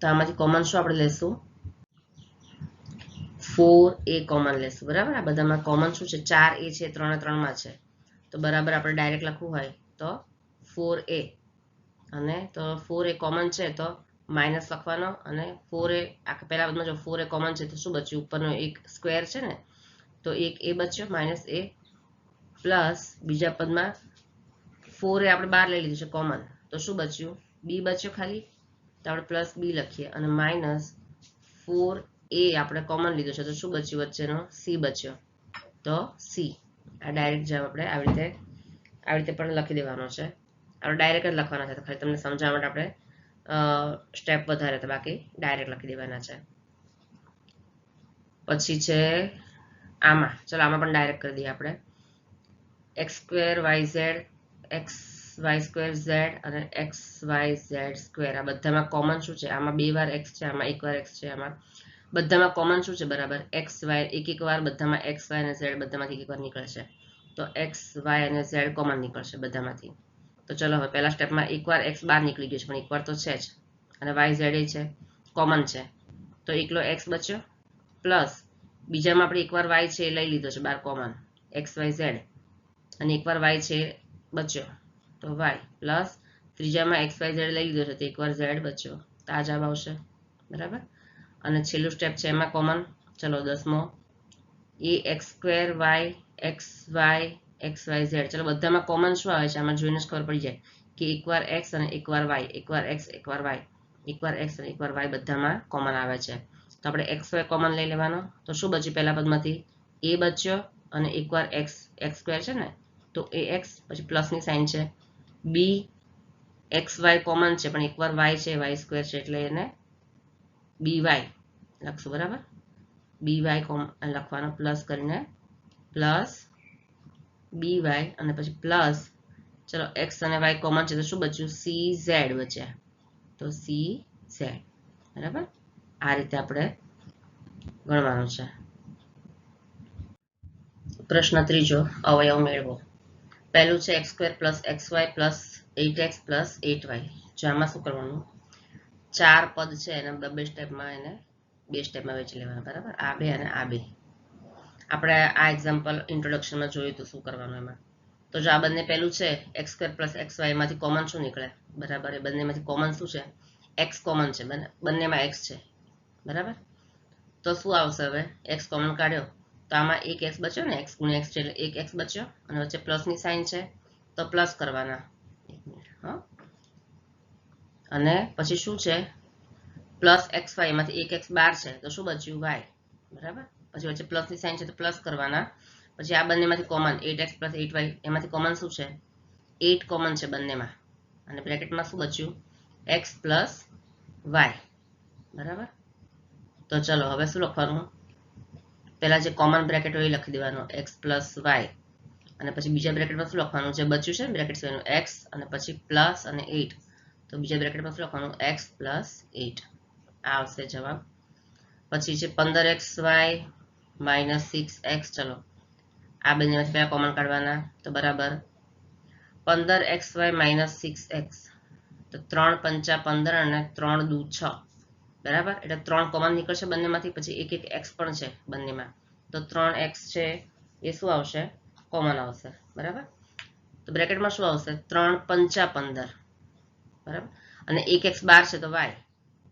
Speaker 1: તો આમાંથી કોમન શું આપણે લેશું? 4a કોમન લેશું બરાબર. આ બધામાં કોમન શું છે? 4a છે, 3 3 માં છે. તો બરાબર આપણે ડાયરેક્ટ લખવું હોય તો 4a અને તો 4a કોમન છે તો માઇનસ લખવાનો અને 4a આ પહેલા પદમાં જો 4a કોમન છે તો શું બચ્યું? ઉપરનો એક સ્ક્વેર છે ને તો એક a બચ્યો માઇનસ a પ્લસ બીજા પદમાં 4a આપણે બહાર લઈ લીધું છે કોમન તો શું બચ્યું? b બચ્યો ખાલી તો આપણે પ્લસ b લખીએ અને માઇનસ 4a આપણે કોમન લીધું છે તો શું બચ્યું? વચ્ચેનો c બચ્યો તો c. આ ડાયરેક્ટ જવાબ આપણે આવી રીતે પણ લખી દેવાનો છે. આપણે ડાયરેક્ટ જ લખવાના છે. તો ખાલી તમને સમજાવવા માટે આપણે સ્ટેપ વધારે તો બાકી ડાયરેક્ટ લખી દેવાના છે. પછી છે આમાં, ચલો આમાં પણ ડાયરેક્ટ કરી દઈએ આપણે. x square yz x y square z અને x y z સ્ક્વેર આ બધામાં કોમન શું છે? આમાં 2 વાર x છે, આમાં 1 વાર x છે. આમાં બધામાં કોમન શું છે? બરાબર x y એક વાર બધામાં x y અને z બધામાંથી એક વાર નીકળશે. તો x y અને z કોમન નીકળશે બધામાંથી. તો ચલો હવે પહેલા સ્ટેપમાં એકવાર x બહાર નીકળી ગયો છે પણ એકવાર તો છે જ અને y z એ છે કોમન છે તો એકલો x બચ્યો પ્લસ બીજામાં આપણે એકવાર y છે એ લઈ લીધો છે બહાર કોમન x y z અને એકવાર y છે બચ્યો તો y પ્લસ ત્રીજામાં x y z લઈ લીધો છે તો એકવાર z બચ્યો તો આ જવાબ આવશે બરાબર. અને છેલ્લું સ્ટેપ છે એમાં કોમન. ચલો 10મો a x square y x y x y z. ચલો બધામાં કોમન શું આવે છે? આમાં જોઈને જ ખબર પડી જાય કે એકવાર x અને એકવાર y, એકવાર x એકવાર y, એકવાર x અને એકવાર y બધામાં કોમન આવે છે. તો આપણે x y કોમન લઈ લેવાનો તો શું બચ્યું? પહેલા પદમાંથી a બચ્યો અને એકવાર x સ્ક્વેર છે ને તો ax પછી પ્લસની સાઇન છે. b x y કોમન છે પણ એકવાર y છે y સ્ક્વેર છે એટલે એને by લખશું બરાબર. by લખવાનો પ્લસ કરીને પ્લસ by અને પછી પ્લસ ચલો x અને y કોમન છે તો શું બચ્યું? cz બચ્યા તો cz બરાબર. આ રીતે આપણે ગણવાનું છે. પ્રશ્ન ત્રીજો અવયવ મેળવો. પહેલું છે x square plus xy plus 8x plus 8y. જો આમાં શું કરવાનું? 4 પદ છે એને બે સ્ટેપમાં વહેંચી લેવાના બરાબર. આ બે અને આ બે. આપણે આ એક્ઝામ્પલ ઇન્ટ્રોડક્શનમાં જોયું હતું શું કરવાનું એમાં. તો જો આ બંને પહેલું છે x સ્ક્વેર પ્લસ xy એમાંથી કોમન શું નીકળે? બરાબર એ બંનેમાંથી કોમન શું છે? x કોમન છે, બંનેમાં x છે બરાબર. તો શું આવશે હવે? x કોમન કાઢ્યો તો આમાં એક x બચ્યો ને, x ગુણ્યા x છે એટલે એક x બચ્યો અને વચ્ચે પ્લસની સાઇન છે તો પ્લસ કરવાના. અને પછી શું છે? પ્લસ xy એમાંથી એક x બહાર છે તો શું બચ્યું? y બરાબર. પછી વચ્ચે પ્લસની સાઇન છે તો પ્લસ કરવાના. પછી આ બંનેમાંથી કોમન 8x પ્લસ 8y એમાંથી કોમન શું છે? 8 કોમન છે બંનેમાં અને બ્રેકેટમાં શું બચ્યું? x પ્લસ y બરાબર. તો ચલો હવે શું લખવાનું? પહેલા જે કોમન બ્રેકેટ હોય એ લખી દેવાનો x પ્લસ y અને પછી બીજા બ્રેકેટમાં શું લખવાનું જે બચ્યું છે બ્રેકેટ સિવાયનું x અને પછી પ્લસ અને 8 તો બીજા બ્રેકેટમાં શું લખવાનું x પ્લસ 8 આ આવશે જવાબ પછી છે 15xy માઇનસ 6x ચલો આ બંનેમાંથી કયા કોમન કાઢવાના તો બરાબર 15xy માઇનસ 6x તો 3 પંચા 15 અને 3 દુ 6 બરાબર એટલે 3 કોમન નીકળશે બંનેમાંથી પછી એક એક x પણ છે બંનેમાં તો 3x છે એ શું આવશે કોમન આવશે બરાબર તો બ્રેકેટમાં શું આવશે 3 પંચા 15 બરાબર અને એક x બાર છે તો y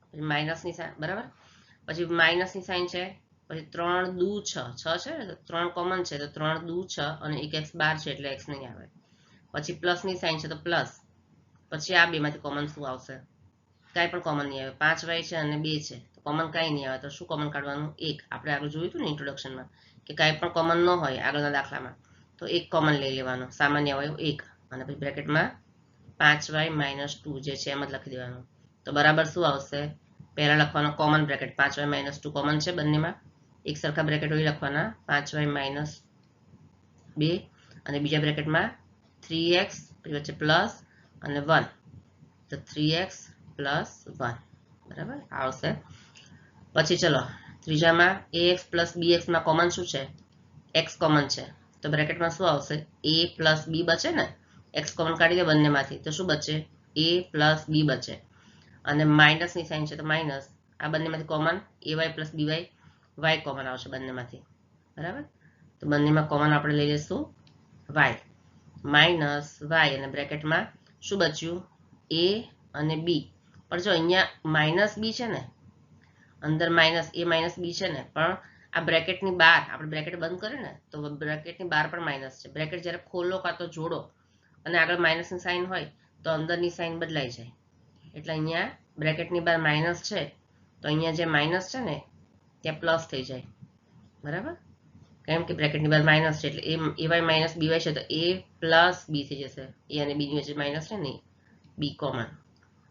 Speaker 1: પછી માઇનસની સાઇન બરાબર પછી માઇનસની સાઇન છે પછી 3 દુ 6 6 છે તો 3 કોમન છે તો 3 દુ 6 અને એક x બાર છે એટલે x નહીં આવે પછી પ્લસની સાઇન છે તો પ્લસ પછી આ બેમાંથી કોમન શું આવશે કાંઈ પણ કોમન નહીં આવે 5y છે અને 2 છે તો કોમન કાંઈ નહીં આવે તો શું કોમન કાઢવાનું 1 આપણે આગળ જોયું હતું ને ઇન્ટ્રોડક્શનમાં કે કાંઈ પણ કોમન ન હોય આગળના દાખલામાં તો એક કોમન લઈ લેવાનો સામાન્ય અવયવ 1 અને પછી બ્રેકેટમાં 5y માઇનસ 2 જે છે એમ જ લખી દેવાનું તો બરાબર શું આવશે પહેલા લખવાનો common bracket 5y minus 2 common છે બંનેમાં એક સરખા બ્રેકેટ હોય લખવાના 5y માઇનસ 2 અને બીજા બ્રેકેટમાં 3x પછી વચ્ચે પ્લસ અને 1 તો 3x પ્લસ 1 બરાબર આવશે પછી ચલો ત્રીજામાં ax પ્લસ bx માં કોમન શું છે x કોમન છે તો બ્રેકેટમાં શું આવશે a પ્લસ b બચે ને x કોમન કાઢી દે બંનેમાંથી તો શું બચે a પ્લસ b બચે અને માઇનસની સાઇન છે તો માઇનસ આ બંનેમાંથી common ay plus by y common આવશે બંનેમાંથી બરાબર તો બંનેમાં કોમન આપણે લઈ લઈશું y માઇનસ y અને બ્રેકેટમાં શું બચ્યું a અને b પણ જો અહીંયા માઇનસ b છે ને અંદર માઇનસ a માઇનસ b છે ને પણ આ બ્રેકેટની બહાર આપણે બ્રેકેટ બંધ કરીએ ને તો બ્રેકેટની બહાર પણ માઇનસ છે બ્રેકેટ જ્યારે ખોલો કાં તો જોડો અને આગળ માઇનસની સાઇન હોય તો અંદરની સાઇન બદલાઈ જાય એટલે અહીંયા બ્રેકેટની બહાર માઇનસ છે તો અહીંયા જે માઇનસ છે ને ત્યાં પ્લસ થઈ જાય બરાબર કેમ કે બ્રેકેટની બહાર માઇનસ છે એટલે ay માઇનસ by છે તો a પ્લસ b થઈ જશે a અને b ની વચ્ચે માઇનસ છે ને b કોમન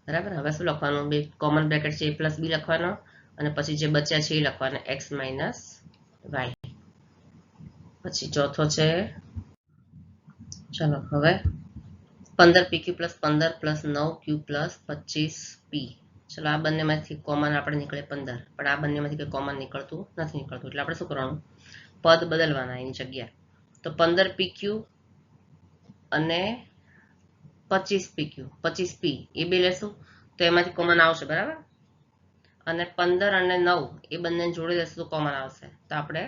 Speaker 1: બરાબર હવે શું લખવાનું બે કોમન બ્રેકેટ છે a પ્લસ b લખવાનો અને પછી જે બચ્યા છે એ લખવાના x માઇનસ y પછી ચોથો છે ચલો હવે 15pq plus 15 plus 9q plus 25p ચલો આ બંનેમાંથી કોમન આપણે નીકળે 15 પણ આ બંનેમાંથી કંઈ કોમન નીકળતું નથી નીકળતું એટલે આપણે શું કરવાનું પદ બદલવાના એની જગ્યા તો 15pq અને 25p એ બે લેશું તો એમાંથી કોમન આવશે બરાબર અને 15 અને 9 એ બંને જોડી દેશું તો કોમન આવશે તો આપણે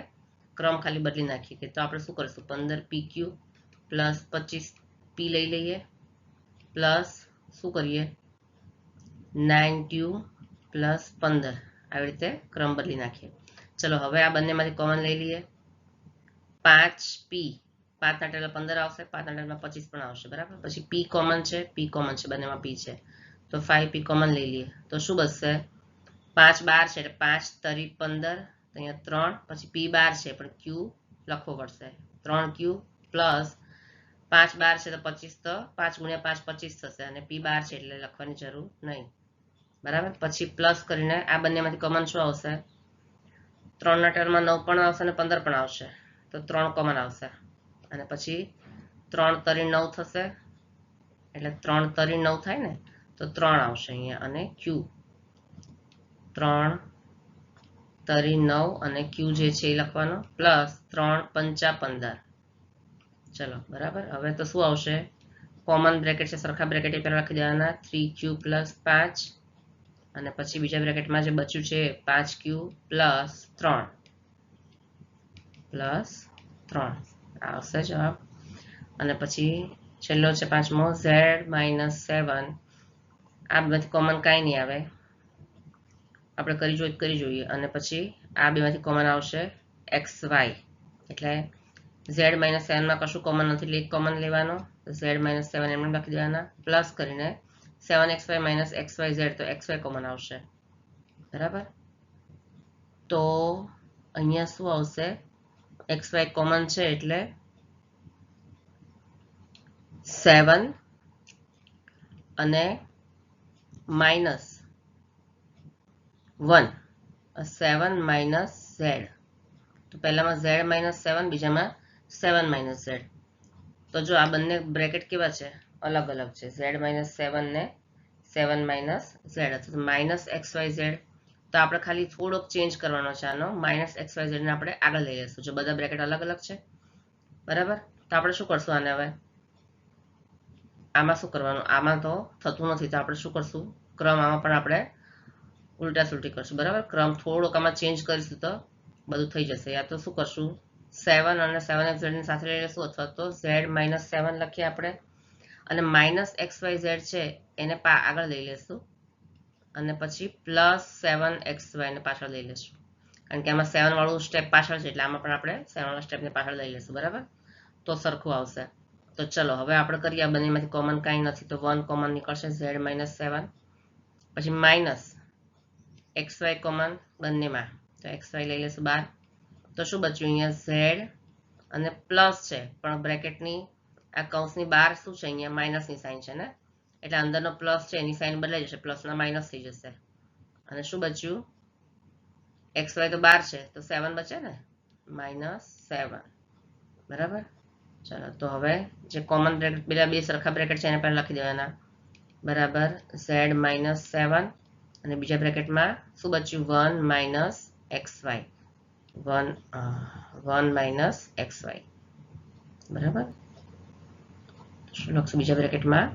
Speaker 1: ક્રમ ખાલી બદલી નાખીએ કે તો આપણે શું કરીશું 15pq પ્લસ 25p લઈ લઈએ પ્લસ શું કરીએ 9q પ્લસ 15 આવી રીતે ક્રમ બદલી નાખીએ ચલો હવે આ બંનેમાંથી કોમન લઈ લઈએ 5p 5 ના ટેબલ 15 આવશે 5 ના ટેબલ 25 પણ આવશે બરાબર પછી p કોમન છે બંનેમાં p છે તો 5p કોમન લઈ લઈએ તો શું બચશે 5 12 છે એટલે 5 તરી 15 તો અહીંયા 3 પછી p 12 છે પણ q લખવો પડશે 3q પ્લસ 5 12 છે તો 25 તો 5 ગુણ્યા 5 25 થશે અને p 12 છે એટલે લખવાની જરૂર નહીં બરાબર પછી પ્લસ કરીને આ બંનેમાંથી કોમન શું આવશે 3 ના ટેબલમાં 9 પણ આવશે અને 15 પણ આવશે તો 3 કોમન આવશે અને પછી 3 તરી 9 થશે એટલે 3 તરી 9 થાય ને તો 3 આવશે અહીંયા અને q 3 તરી 9 અને q જે છે એ લખવાનો પ્લસ 3 પંચા 15 ચલો બરાબર હવે તો શું આવશે કોમન બ્રેકેટ છે સરખા બ્રેકેટ એ પહેલા લખી દેવાના 3q પ્લસ 5 અને પછી બીજા બ્રેકેટમાં જે બચ્યું છે 5q પ્લસ 3 આવશે જવાબ અને પછી છેલ્લો છે પાંચમો z માઇનસ 7 આ બેમાંથી કોમન કાંઈ નહીં આવે આપણે કરી જોઈએ અને પછી આ બેમાંથી કોમન આવશે xy એટલે z માઇનસ 7 માં કશું કોમન નથી એટલે એક કોમન લેવાનો z માઇનસ 7 એમને લખી દેવાના પ્લસ કરીને 7xy માઇનસ xyz તો xy કોમન આવશે બરાબર તો અહીંયા શું આવશે xy કોમન છે એટલે 7 અને માઇનસ 1 7 માઇનસ z તો પહેલામાં z માઇનસ 7 બીજામાં 7 માઇનસ z તો જો આ બંને બ્રેકેટ કેવા છે, અલગ અલગ છે, z માઇનસ 7 ને 7 માઇનસ ઝેડ, અથવા માઇનસ એક્સ વાય ઝેડ. તો આપણે ખાલી થોડોક ચેન્જ કરવાનો છે આનો, માઇનસ એક્સ વાય ઝેડ ને આપણે આગળ લઈ લઈશું. જો બધા બ્રેકેટ અલગ અલગ છે, બરાબર, તો આપણે શું કરશું આને હવે, આમાં શું કરવાનું, આમાં તો થતું નથી, તો આપણે શું કરશું, ક્રમ આમાં પણ આપણે ઉલટા સુલટી કરશું, બરાબર. ક્રમ થોડોક આમાં ચેન્જ કરીશું તો બધું થઈ જશે. યા તો શું કરશું, 7 અને 7x z ની સાથે લઈ લઈશું, અથવા તો z માઇનસ 7 લખીએ આપણે, અને માઇનસ એક્સ વાય ઝેડ છે એને આગળ લઈ લઈશું, અને પછી પ્લસ 7xy ને પાછળ લઈ લઈશું, કારણ કે આમાં 7 વાળું સ્ટેપ પાછળ છે, એટલે આમાં પણ આપણે 7 વાળા સ્ટેપને પાછળ લઈ લઈશું, બરાબર. તો સરખું આવશે. તો ચલો હવે આપણે કરીએ, બંનેમાંથી કોમન કાંઈ નથી, તો 1 કોમન નીકળશે, z માઇનસ 7, પછી માઇનસ એક્સ વાય કોમન બંનેમાં, તો એક્સ વાય લઈ લઈશું બહાર. તો શું બચ્યું, અહીંયા z અને પ્લસ છે, પણ બ્રેકેટની આ કૌંસની બહાર શું છે, અહીંયા માઇનસની સાઇન છે ને, એટલે અંદરનો પ્લસ છે એની સાઇન બદલાઈ જશે, પ્લસના માઇનસ થઈ જશે. અને શું બચ્યું, એક્સ વાય તો બહાર છે, તો 7 બચે ને, માઇનસ 7, બરાબર. ચાલો તો હવે જે કોમન બ્રેકેટ, પેલા બે સરખા બ્રેકેટ છે એને પહેલા લખી દેવાના, બરાબર, z માઇનસ 7, અને બીજા બ્રેકેટમાં શું બચ્યું, 1 minus x y, 1 minus x y, બરાબર. શું લખશું બીજા બ્રેકેટમાં,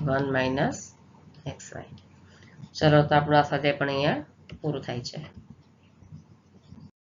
Speaker 1: 1 માઇનસ એક્સ વાય. ચલો તો આપણું આ સાથે પણ અહીંયા પૂરું થાય છે.